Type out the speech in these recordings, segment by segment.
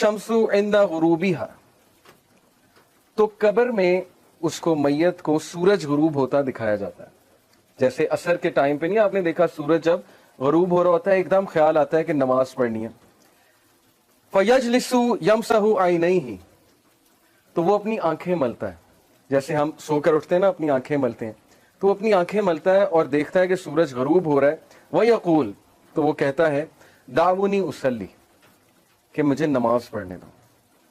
शम्सु इंदा गुरूबिहा, तो कब्र में उसको मैयत को सूरज गुरूब होता दिखाया जाता है। जैसे असर के टाइम पे नहीं आपने देखा सूरज जब गुरूब हो रहा होता है एकदम ख्याल आता है कि नमाज पढ़नी है। फयजलिसु यमसहु आइनैहि, तो वो अपनी आंखें मलता है, जैसे हम सोकर उठते हैं ना अपनी आंखें मलते हैं, तो वो अपनी आंखें मलता है और देखता है कि सूरज गुरूब हो रहा है। वयक़ूल, तो वो कहता है दाऊनी उसल्ली, कि मुझे नमाज पढ़ने दो,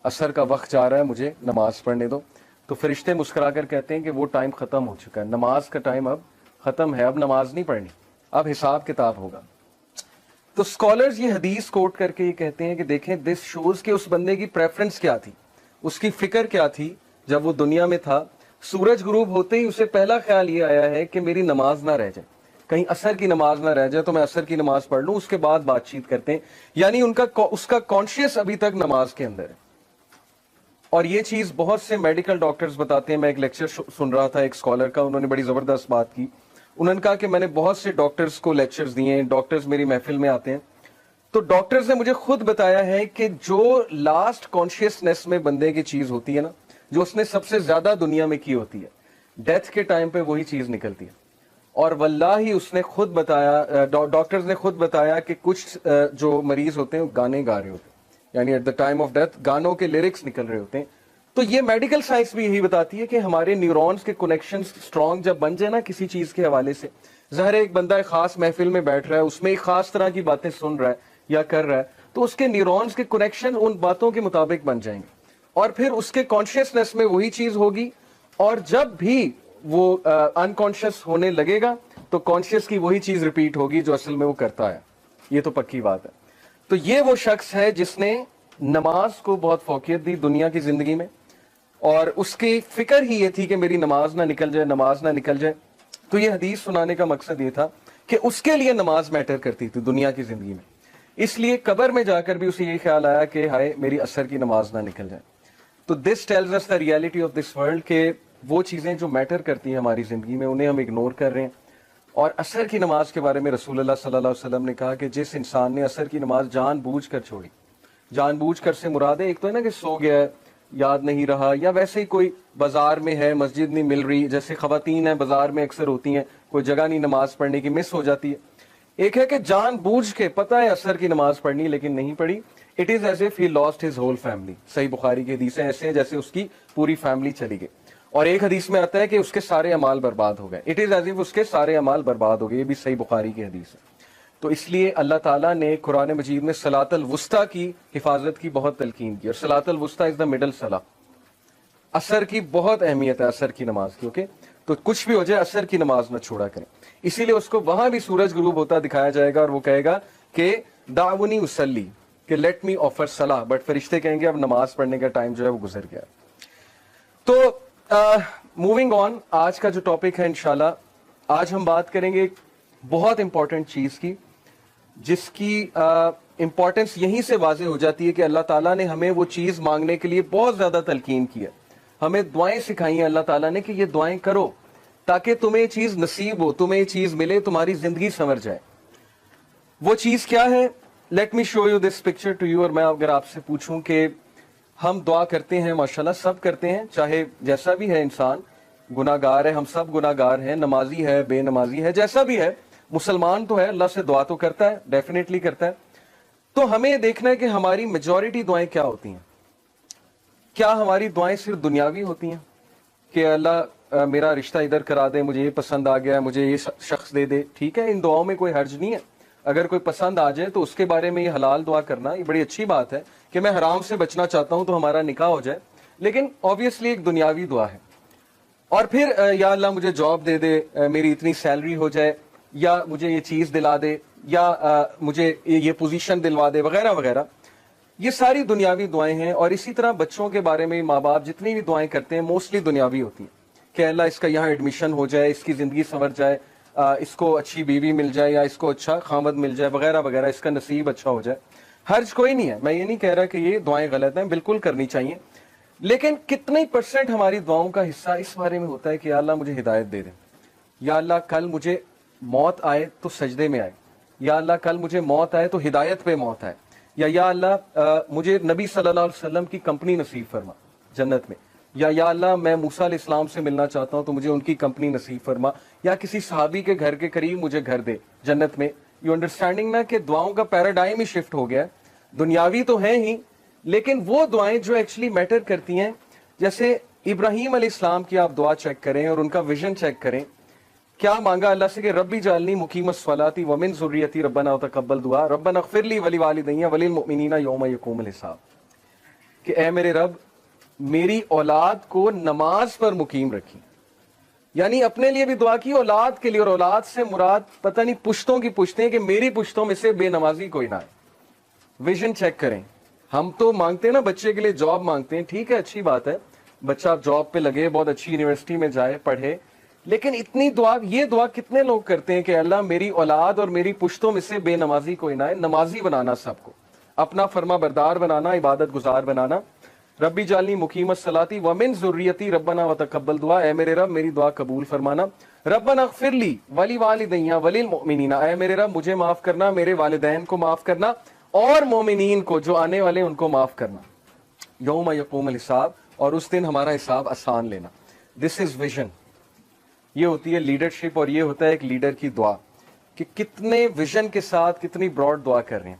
असर का वक्त जा रहा है, मुझे नमाज पढ़ने दो। तो फरिश्ते मुस्कुराकर कहते हैं कि वो टाइम खत्म हो चुका है, नमाज का टाइम अब खत्म है, अब नमाज नहीं पढ़नी, अब हिसाब किताब होगा। तो स्कॉलर्स ये हदीस कोट करके ये कहते हैं कि देखें दिस शोज के उस बंदे की प्रेफरेंस क्या थी, उसकी फिक्र क्या थी जब वो दुनिया में था। सूरज गुरूब होते ही उसे पहला ख्याल ये आया है कि मेरी नमाज ना रह जाए, कहीं असर की नमाज ना रह जाए, तो मैं असर की नमाज पढ़ लूं, उसके बाद बातचीत करते हैं। यानी उसका कॉन्शियस अभी तक नमाज के अंदर है। और ये चीज बहुत से मेडिकल डॉक्टर्स बताते हैं। मैं एक लेक्चर सुन रहा था एक स्कॉलर का, उन्होंने बड़ी जबरदस्त बात की। उन्होंने कहा कि मैंने बहुत से डॉक्टर्स को लेक्चर्स दिए हैं, डॉक्टर्स मेरी महफिल में आते हैं, तो डॉक्टर्स ने मुझे खुद बताया है कि जो लास्ट कॉन्शियसनेस में बंदे की चीज होती है ना, जो उसने सबसे ज्यादा दुनिया में की होती है, डेथ के टाइम पे वही चीज निकलती है। और वल्लाही उसने खुद बताया, डॉक्टर्स ने खुद बताया कि कुछ जो मरीज होते हैं वो गाने गा रहे होते हैं, यानी at the time of death गानों के लिरिक्स निकल रहे होते हैं। तो ये मेडिकल साइंस भी यही बताती है कि हमारे न्यूरॉन्स के कनेक्शंस स्ट्रांग जब बन जाए ना किसी चीज के हवाले से, ज़ाहिर एक बंदा एक खास महफिल में बैठ रहा है, उसमें एक खास तरह की बातें सुन रहा है या कर रहा है, तो उसके न्यूरॉन्स के कनेक्शन उन बातों के मुताबिक बन जाएंगे और फिर उसके कॉन्शियसनेस में वही चीज होगी। और जब भी वो अनकॉन्शियस होने लगेगा तो कॉन्शियस की वही चीज रिपीट होगी जो असल में वो करता है। ये तो पक्की बात है। तो ये वो शख्स है जिसने नमाज को बहुत फौकियत दी दुनिया की जिंदगी में, और उसकी फिक्र ही ये थी कि मेरी नमाज ना निकल जाए, नमाज ना निकल जाए। तो ये हदीस सुनाने का मकसद ये था कि उसके लिए नमाज मैटर करती थी दुनिया की जिंदगी में, इसलिए कब्र में जाकर भी उसे ये ख्याल आया कि हाय मेरी असर की नमाज ना निकल जाए। तो this tells us the reality of this world, के वो चीजें जो मैटर करती हैं हमारी जिंदगी में उन्हें हम इग्नोर कर रहे हैं। और असर की नमाज के बारे में रसूलुल्लाह सल्लल्लाहु अलैहि वसल्लम ने कहा कि जिस इंसान ने असर की नमाज जानबूझकर छोड़ी, जानबूझकर से मुराद है एक तो है ना कि सो गया है, याद नहीं रहा, या वैसे ही कोई बाजार में है मस्जिद नहीं मिल रही, जैसे खवातीन है बाजार में अक्सर होती हैं, कोई जगह नहीं नमाज पढ़ने की, मिस हो जाती है। एक है कि जानबूझ के पता है असर की नमाज पढ़नी लेकिन नहीं पढ़ी, it is as if he lost his whole family. सही बुखारी की हदीसें ऐसे हैं जैसे उसकी पूरी फैमिली चली गई। और एक हदीस में आता है कि उसके सारे अमाल बर्बाद हो गए, इट इज एज इफ उसके सारे अमाल बर्बाद हो गए। ये भी सही बुखारी की हदीस है। तो इसलिए अल्लाह ताला ने कुरान मजीद में सलातुल वुस्ता की हिफाजत की बहुत तलकीन की, और सलातुल वुस्ता इज द मिडल सला। असर की बहुत अहमियत है, असर की नमाज की। ओके, तो कुछ भी हो जाए असर की नमाज न छोड़ा करें। इसीलिए उसको वहां भी सूरज गुरूब होता दिखाया जाएगा और वो कहेगा कि दावनी उसल्ली, कि लेट मी ऑफर सलाह, बट फरिश्ते कहेंगे अब नमाज पढ़ने का टाइम जो है वो गुजर गया। तो मूविंग ऑन, आज का जो टॉपिक है इंशाल्लाह, आज हम बात करेंगे एक बहुत इंपॉर्टेंट चीज की, जिसकी इंपॉर्टेंस यहीं से वाजे हो जाती है कि अल्लाह ताला ने हमें वो चीज मांगने के लिए बहुत ज्यादा तलकीन की है, हमें दुआएं सिखाई हैं अल्लाह ताला ने कि ये दुआएं करो ताकि तुम्हें ये चीज नसीब हो, तुम्हें ये चीज मिले, तुम्हारी जिंदगी संवर जाए। वो चीज क्या है? Let me show you this picture to you. और मैं अगर आपसे पूछूं कि हम दुआ करते हैं, माशाल्लाह सब करते हैं, चाहे जैसा भी है इंसान, गुनाहगार है, हम सब गुनाहगार हैं, नमाजी है, बेनमाजी है, जैसा भी है, मुसलमान तो है, अल्लाह से दुआ तो करता है, डेफिनेटली करता है। तो हमें देखना है कि हमारी मेजॉरिटी दुआएं क्या होती हैं। क्या हमारी दुआएं सिर्फ दुनियावी होती हैं कि अल्लाह मेरा रिश्ता इधर करा दे, मुझे ये पसंद आ गया, मुझे ये शख्स दे दे, ठीक है, इन दुआओं में कोई हर्ज नहीं है। अगर कोई पसंद आ जाए तो उसके बारे में ये हलाल दुआ करना ये बड़ी अच्छी बात है कि मैं हराम से बचना चाहता हूं तो हमारा निकाह हो जाए, लेकिन ऑब्वियसली एक दुनियावी दुआ है। और फिर या अल्लाह मुझे जॉब दे दे, मेरी इतनी सैलरी हो जाए, या मुझे ये चीज दिला दे, या मुझे ये पोजीशन दिलवा दे, वगैरह वगैरह। ये सारी दुनियावी दुआएं हैं। और इसी तरह बच्चों के बारे में माँ बाप जितनी भी दुआएं करते हैं मोस्टली दुनियावी होती हैं कि अल्लाह इसका यहाँ एडमिशन हो जाए, इसकी जिंदगी संवर जाए, इसको अच्छी बीवी मिल जाए, या इसको अच्छा खामद मिल जाए, वगैरह वगैरह, इसका नसीब अच्छा हो जाए। हर्ज कोई नहीं है, मैं ये नहीं कह रहा कि ये दुआएं गलत हैं, बिल्कुल करनी चाहिए, लेकिन कितने % हमारी दुआओं का हिस्सा इस बारे में होता है कि या अल्लाह मुझे हिदायत दे दे, या अल्लाह कल मुझे मौत आए तो सजदे में आए, या अल्लाह कल मुझे मौत आए तो हिदायत पे मौत आए, یا اللہ مجھے نبی صلی اللہ علیہ وسلم کی کمپنی نصیب فرما جنت میں، یا اللہ میں موسیٰ علیہ السلام سے ملنا چاہتا ہوں تو مجھے ان کی کمپنی نصیب فرما، یا کسی صحابی کے گھر کے قریب مجھے گھر دے جنت میں. یو انڈرسٹینڈنگ نا کہ دعاؤں کا پیراڈائم ہی شفٹ ہو گیا ہے. دنیاوی تو ہیں ہی، لیکن وہ دعائیں جو ایکچولی میٹر کرتی ہیں، جیسے ابراہیم علیہ السلام کی آپ دعا چیک کریں اور ان کا ویژن چیک کریں. کیا مانگا اللہ سے کہ ربی جعلنی مقیم الصلاۃ ومن ذریتی ربنا وتقبل دعا ربنا اغفر لی ولوالدی وللمؤمنین یوم یقوم الحساب، کہ اے میرے رب میری اولاد کو نماز پر مقیم رکھی. یعنی اپنے لیے بھی دعا کی، اولاد کے لیے، اور اولاد سے مراد پتہ نہیں پشتوں کی پشتیں، کہ میری پشتوں میں سے بے نمازی کوئی نہ آئے. ویژن چیک کریں. ہم تو مانگتے ہیں نا بچے کے لیے جاب مانگتے ہیں، ٹھیک ہے اچھی بات ہے، بچہ جاب پہ لگے، بہت اچھی یونیورسٹی میں جائے پڑھے، لیکن اتنی دعا، یہ دعا کتنے لوگ کرتے ہیں کہ اللہ میری اولاد اور میری پشتوں میں سے بے نمازی کوئی نہ آئے. نمازی بنانا سب کو، اپنا فرما بردار بنانا، عبادت گزار بنانا. ربی جعلنی مقیم الصلاۃ ومن ذریتی ربنا وتقبل دعا، اے میرے رب میری دعا قبول فرمانا. ربنا اغفر لی ولوالدی وللمؤمنین، اے میرے رب مجھے معاف کرنا، میرے والدین کو معاف کرنا، اور مومنین کو جو آنے والے ان کو معاف کرنا. یوم یقوم الحساب، اور اس دن ہمارا حساب آسان لینا. دس از ویژن. یہ ہوتی ہے لیڈرشپ، اور یہ ہوتا ہے ایک لیڈر کی دعا، کہ کتنے ویژن کے ساتھ کتنی براڈ دعا کر رہے ہیں.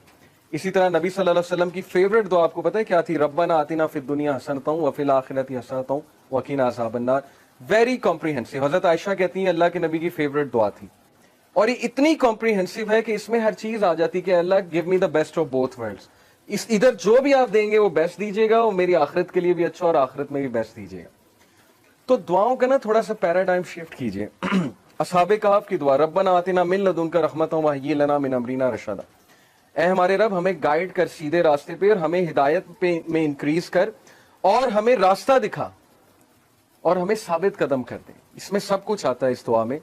اسی طرح نبی صلی اللہ علیہ وسلم کی فیوریٹ دعا آپ کو پتہ ہے کیا تھی؟ ربنا آتنا فی الدنیا حسنۃ وفی الآخرۃ حسنۃ وقنا عذاب النار. Very comprehensive. حضرت عائشہ کہتی ہیں اللہ کے نبی کی فیوریٹ دعا تھی، اور یہ اتنی کمپریہنسو ہے کہ اس میں ہر چیز آ جاتی کہ Allah give me the best of both worlds. ادھر جو بھی آپ دیں گے وہ بیسٹ دیجیے گا، اور میری آخرت کے لیے بھی اچھا، اور آخرت میں بھی بیسٹ دیجیے گا. تو دعاؤں کا نا تھوڑا سا پیراڈائم شفٹ کیجیے. اصحاب کہف کی دعا، ربنا آتنا من لدنک رحمۃ وہیئ لنا من امرنا رشدا، اے ہمارے رب ہمیں گائیڈ کر سیدھے راستے پہ، اور ہمیں ہدایت میں انکریز کر، اور ہمیں راستہ دکھا، اور ہمیں ثابت قدم کر دے. اس میں سب کچھ آتا ہے اس دعا میں.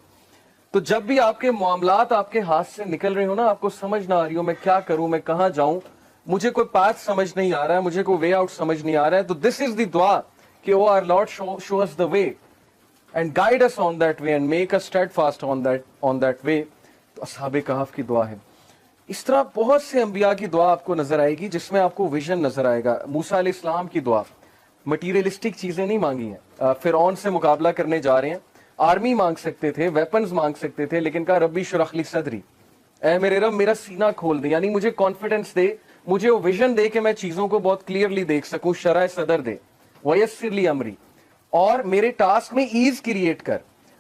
تو جب بھی آپ کے معاملات آپ کے ہاتھ سے نکل رہے ہو نا، آپ کو سمجھ نہ آ رہی ہو میں کیا کروں، میں کہاں جاؤں، مجھے کوئی پاتھ سمجھ نہیں آ رہا ہے، مجھے کوئی وے آؤٹ سمجھ نہیں آ رہا ہے، تو دس از دی دعا کہ O our Lord show us the way and guide us on that way and make us steadfast on that way. تو اصحاب کہف کی دعا ہے. اس طرح بہت سے انبیاء کی دعا آپ کو نظر آئے گی جس میں آپ کو ویژن نظر آئے گا. موسیٰ علیہ السلام کی دعا، مٹیریلسٹک چیزیں نہیں مانگی ہیں. فرعون سے مقابلہ کرنے جا رہے ہیں، آرمی مانگ سکتے تھے، ویپنز مانگ سکتے تھے، لیکن کہا ربی اشرح لی صدری، اے میرے رب میرا سینہ کھول دے. یعنی مجھے کانفیڈنس دے، مجھے وہ ویژن دے کہ میں چیزوں کو بہت کلیئرلی دیکھ سکوں. شرح صدر دے. ویسر لی امری، اور میرے ٹاسک میں ایز کریٹ کر.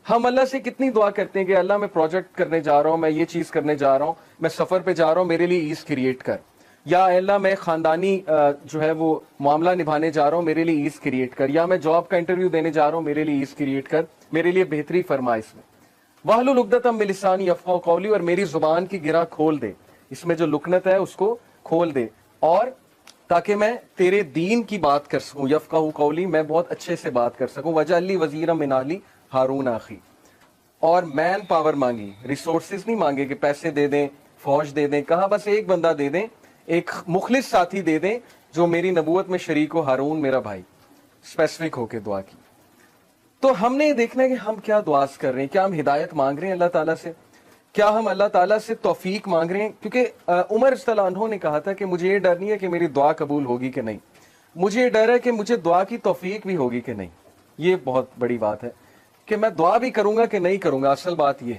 ہم اللہ سے کتنی دعا کرتے ہیں کہ اللہ میں پروجیکٹ کرنے جا رہا ہوں، میں یہ چیز کرنے جا رہا ہوں، میں سفر پہ جا رہا ہوں، میرے لیے ایز کریٹ کر. یا اے اللہ میں خاندانی جو ہے وہ معاملہ نبھانے جا رہا ہوں، میرے لیے ایز کریٹ کر. یا میں جاب کا انٹرویو دینے جا رہا ہوں، میرے لیے ایز کریٹ کر، میرے لیے بہتری فرما اس میں. واحلل عقدۃ من لسانی یفقہوا قولی، اور میری زبان کی گرہ کھول دے، اس میں جو لکنت ہے اس کو کھول دے، اور تاکہ میں تیرے دین کی بات کر سکوں. یفقہوا قولی، میں بہت اچھے سے بات کر سکوں. واجعل لی وزیرا من اہلی ہارون اخی. اور مین پاور مانگی، ریسورسز نہیں مانگے کہ پیسے دے دیں، فوج دے دیں. کہا بس ایک بندہ دے دیں، ایک مخلص ساتھی دے دیں جو میری نبوت میں شریک ہو، ہارون میرا بھائی. اسپیسیفک ہو کے دعا کی. تو ہم نے یہ دیکھنا ہے کہ ہم کیا دعاز کر رہے ہیں. کیا ہم ہدایت مانگ رہے ہیں اللہ تعالیٰ سے؟ کیا ہم اللہ تعالیٰ سے توفیق مانگ رہے ہیں؟ کیونکہ عمر رضی اللہ عنہ نے کہا تھا کہ مجھے یہ ڈر نہیں ہے کہ میری دعا قبول ہوگی کہ نہیں، مجھے یہ ڈر ہے کہ مجھے دعا کی توفیق بھی ہوگی کہ نہیں. یہ بہت بڑی بات ہے کہ میں دعا بھی کروں گا کہ نہیں کروں گا. اصل بات یہ ہے